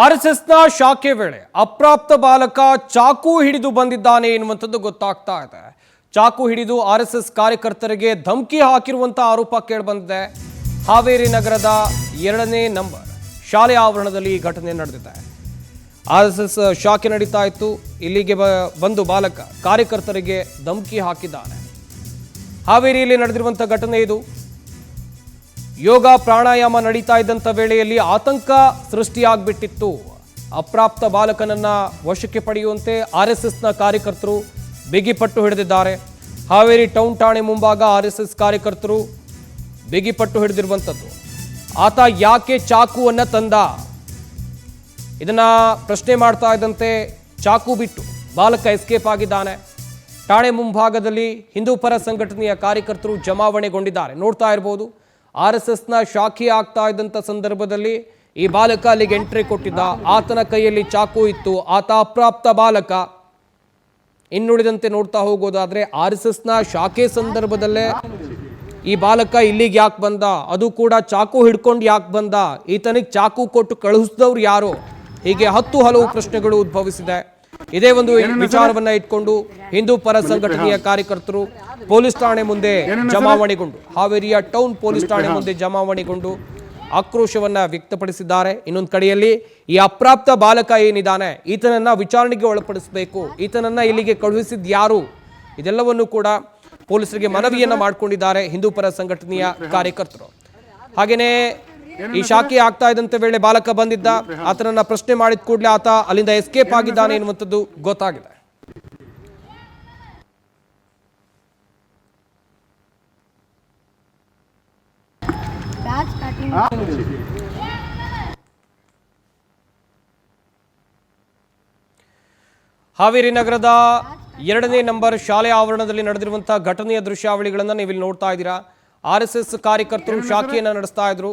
ಆರ್ಎಸ್ಎಸ್ನ ಶಾಖೆ ವೇಳೆ ಅಪ್ರಾಪ್ತ ಬಾಲಕ ಚಾಕು ಹಿಡಿದು ಬಂದಿದ್ದಾನೆ ಎನ್ನುವಂಥದ್ದು ಗೊತ್ತಾಗ್ತಾ ಇದೆ. ಚಾಕು ಹಿಡಿದು ಆರ್ಎಸ್ಎಸ್ ಕಾರ್ಯಕರ್ತರಿಗೆ ಧಮಕಿ ಹಾಕಿರುವಂತ ಆರೋಪ ಕೇಳಿಬಂದಿದೆ. ಹಾವೇರಿ ನಗರದ 2ನೇ ನಂಬರ್ ಶಾಲೆ ಆವರಣದಲ್ಲಿ ಈ ಘಟನೆ ನಡೆದಿದೆ. ಆರ್ಎಸ್ಎಸ್ ಶಾಖೆ ನಡೀತಾ ಇತ್ತು. ಇಲ್ಲಿಗೆ ಬಂದು ಬಾಲಕ ಕಾರ್ಯಕರ್ತರಿಗೆ ಧಮಕಿ ಹಾಕಿದ್ದಾನೆ. ಹಾವೇರಿಯಲ್ಲಿ ನಡೆದಿರುವಂಥ ಘಟನೆ ಇದು. ಯೋಗ ಪ್ರಾಣಾಯಾಮ ನಡೀತಾ ಇದ್ದಂಥ ವೇಳೆಯಲ್ಲಿ ಆತಂಕ ಸೃಷ್ಟಿಯಾಗ್ಬಿಟ್ಟಿತ್ತು. ಅಪ್ರಾಪ್ತ ಬಾಲಕನನ್ನ ವಶಕ್ಕೆ ಪಡೆಯುವಂತೆ ಆರ್ಎಸ್ಎಸ್ನ ಕಾರ್ಯಕರ್ತರು ಬಿಗಿಪಟ್ಟು ಹಿಡಿದಿದ್ದಾರೆ. ಹಾವೇರಿ ಟೌನ್ ಠಾಣೆ ಮುಂಭಾಗ ಆರ್ಎಸ್ಎಸ್ ಕಾರ್ಯಕರ್ತರು ಬಿಗಿಪಟ್ಟು ಹಿಡಿದಿರುವಂಥದ್ದು. ಆತ ಯಾಕೆ ಚಾಕುವನ್ನ ತಂದ ಇದನ್ನ ಪ್ರಶ್ನೆ ಮಾಡ್ತಾ ಇದ್ದಂತೆ ಚಾಕು ಬಿಟ್ಟು ಬಾಲಕ ಎಸ್ಕೇಪ್ ಆಗಿದ್ದಾನೆ. ಠಾಣೆ ಮುಂಭಾಗದಲ್ಲಿ ಹಿಂದೂ ಪರ ಸಂಘಟನೆಯ ಕಾರ್ಯಕರ್ತರು ಜಮಾವಣೆಗೊಂಡಿದ್ದಾರೆ. ನೋಡ್ತಾ ಇರಬಹುದು, ಆರ್ಎಸ್ಎಸ್ನ ಶಾಖೆ ಆಗ್ತಾ ಇದ್ದಂಥ ಸಂದರ್ಭದಲ್ಲಿ ಈ ಬಾಲಕ ಅಲ್ಲಿಗೆ ಎಂಟ್ರಿ ಕೊಟ್ಟಿದ್ದ. ಆತನ ಕೈಯಲ್ಲಿ ಚಾಕು ಇತ್ತು. ಆತ ಅಪ್ರಾಪ್ತ ಬಾಲಕ. ಇನ್ನುಳಿದಂತೆ ನೋಡ್ತಾ ಹೋಗೋದಾದ್ರೆ ಆರ್ಎಸ್ಎಸ್ನ ಶಾಖೆ ಸಂದರ್ಭದಲ್ಲೇ ಈ ಬಾಲಕ ಇಲ್ಲಿಗೆ ಯಾಕೆ ಬಂದ, ಅದು ಕೂಡ ಚಾಕು ಹಿಡ್ಕೊಂಡು ಯಾಕೆ ಬಂದ, ಈತನಿಗೆ ಚಾಕು ಕೊಟ್ಟು ಕಳುಹಿಸಿದವ್ರು ಯಾರು, ಹೀಗೆ ಹಲವು ಪ್ರಶ್ನೆಗಳು ಉದ್ಭವಿಸಿದೆ. ಇದೇ ಒಂದು ವಿಚಾರವನ್ನ ಇಟ್ಕೊಂಡು ಹಿಂದೂ ಪರ ಸಂಘಟನೆಯ ಕಾರ್ಯಕರ್ತರು ಪೊಲೀಸ್ ಠಾಣೆ ಮುಂದೆ ಜಮಾವಣೆಗೊಂಡು, ಹಾವೇರಿಯ ಟೌನ್ ಪೊಲೀಸ್ ಠಾಣೆ ಮುಂದೆ ಜಮಾವಣೆಗೊಂಡು ಆಕ್ರೋಶವನ್ನ ವ್ಯಕ್ತಪಡಿಸಿದ್ದಾರೆ. ಇನ್ನೊಂದು ಕಡೆಯಲ್ಲಿ ಈ ಅಪ್ರಾಪ್ತ ಬಾಲಕ ಏನಿದ್ದಾನೆ ಈತನನ್ನ ವಿಚಾರಣೆಗೆ ಒಳಪಡಿಸಬೇಕು, ಈತನನ್ನ ಇಲ್ಲಿಗೆ ಕಳುಹಿಸಿದ ಯಾರು, ಇದೆಲ್ಲವನ್ನು ಕೂಡ ಪೊಲೀಸರಿಗೆ ಮನವಿಯನ್ನ ಮಾಡಿಕೊಂಡಿದ್ದಾರೆ ಹಿಂದೂ ಪರ ಸಂಘಟನೆಯ ಕಾರ್ಯಕರ್ತರು. ಹಾಗೇನೆ ಈ ಶಾಖೆ ಆಗ್ತಾ ಇದ್ದಂತ ವೇಳೆ ಬಾಲಕ ಬಂದಿದ್ದ. ಆತನನ್ನ ಪ್ರಶ್ನೆ ಮಾಡಿದ ಕೂಡಲೇ ಆತ ಅಲ್ಲಿಂದ ಎಸ್ಕೇಪ್ ಆಗಿದ್ದಾನೆ ಎನ್ನುವಂಥದ್ದು ಗೊತ್ತಾಗಿದೆ. ಹಾವೇರಿ ನಗರದ 2ನೇ ನಂಬರ್ ಶಾಲೆ ಆವರಣದಲ್ಲಿ ನಡೆದಿರುವಂತಹ ಘಟನೆಯ ದೃಶ್ಯಾವಳಿಗಳನ್ನ ನೀವಿಲ್ಲಿ ನೋಡ್ತಾ ಇದ್ದೀರಾ. ಆರ್ಎಸ್ಎಸ್ ಕಾರ್ಯಕರ್ತರು ಶಾಖೆಯನ್ನ ನಡೆಸ್ತಾ ಇದ್ರು.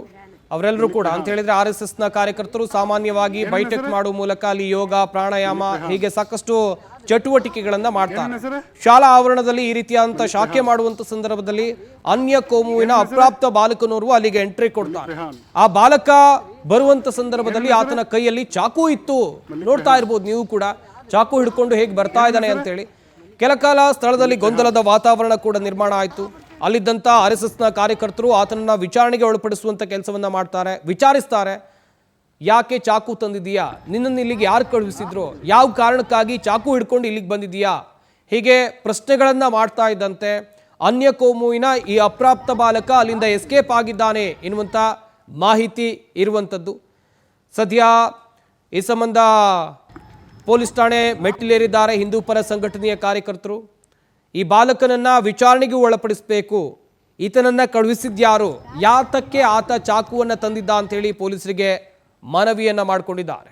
ಅವರೆಲ್ಲರೂ ಕೂಡ ಅಂತ ಹೇಳಿದ್ರೆ ಆರ್ಎಸ್ಎಸ್ನ ಕಾರ್ಯಕರ್ತರು ಸಾಮಾನ್ಯವಾಗಿ ಬೈಠಕ್ ಮಾಡುವ ಮೂಲಕ ಅಲ್ಲಿ ಯೋಗ ಪ್ರಾಣಾಯಾಮ ಹೀಗೆ ಸಾಕಷ್ಟು ಚಟುವಟಿಕೆಗಳನ್ನ ಮಾಡ್ತಾರೆ. ಶಾಲಾ ಆವರಣದಲ್ಲಿ ಈ ರೀತಿಯಾದಂತಹ ಶಾಖೆ ಮಾಡುವಂತ ಸಂದರ್ಭದಲ್ಲಿ ಅನ್ಯ ಕೋಮುವಿನ ಅಪ್ರಾಪ್ತ ಬಾಲಕನೋರ್ವ ಅಲ್ಲಿಗೆ ಎಂಟ್ರಿ ಕೊಡ್ತಾರೆ. ಆ ಬಾಲಕ ಬರುವಂತ ಸಂದರ್ಭದಲ್ಲಿ ಆತನ ಕೈಯಲ್ಲಿ ಚಾಕು ಇತ್ತು. ನೋಡ್ತಾ ಇರ್ಬೋದು ನೀವು ಕೂಡ, ಚಾಕು ಹಿಡ್ಕೊಂಡು ಹೇಗೆ ಬರ್ತಾ ಇದ್ದಾನೆ ಅಂತೇಳಿ. ಕೆಲ ಕಾಲ ಸ್ಥಳದಲ್ಲಿ ಗೊಂದಲದ ವಾತಾವರಣ ಕೂಡ ನಿರ್ಮಾಣ ಆಯಿತು. ಅಲ್ಲಿದ್ದಂಥ ಆರ್ಎಸ್ಎಸ್ನ ಕಾರ್ಯಕರ್ತರು ಆತನನ್ನ ವಿಚಾರಣೆಗೆ ಒಳಪಡಿಸುವಂಥ ಕೆಲಸವನ್ನ ಮಾಡ್ತಾರೆ, ವಿಚಾರಿಸ್ತಾರೆ. ಯಾಕೆ ಚಾಕು ತಂದಿದ್ದೀಯಾ, ನಿನ್ನನ್ನು ಇಲ್ಲಿಗೆ ಯಾರು ಕಳುಹಿಸಿದ್ರು, ಯಾವ ಕಾರಣಕ್ಕಾಗಿ ಚಾಕು ಹಿಡ್ಕೊಂಡು ಇಲ್ಲಿಗೆ ಬಂದಿದ್ದೀಯಾ, ಹೀಗೆ ಪ್ರಶ್ನೆಗಳನ್ನ ಮಾಡ್ತಾ ಇದ್ದಂತೆ ಅನ್ಯ ಕೋಮುವಿನ ಈ ಅಪ್ರಾಪ್ತ ಬಾಲಕ ಅಲ್ಲಿಂದ ಎಸ್ಕೇಪ್ ಆಗಿದ್ದಾನೆ ಎನ್ನುವಂಥ ಮಾಹಿತಿ ಇರುವಂಥದ್ದು. ಸದ್ಯ ಈ ಸಂಬಂಧ ಪೊಲೀಸ್ ಠಾಣೆ ಮೆಟ್ಟಿಲೇರಿದ್ದಾರೆ ಹಿಂದೂ ಪರ ಸಂಘಟನೆಯ ಕಾರ್ಯಕರ್ತರು. ಈ ಬಾಲಕನನ್ನ ವಿಚಾರಣೆಗೆ ಒಳಪಡಿಸಬೇಕು, ಈತನನ್ನ ಕಳುಹಿಸಿದ್ಯಾರು, ಯಾತಕ್ಕೆ ಆತ ಚಾಕುವನ್ನ ತಂದಿದ್ದ ಅಂತೇಳಿ ಪೊಲೀಸರಿಗೆ ಮನವಿಯನ್ನ ಮಾಡಿಕೊಂಡಿದ್ದಾರೆ.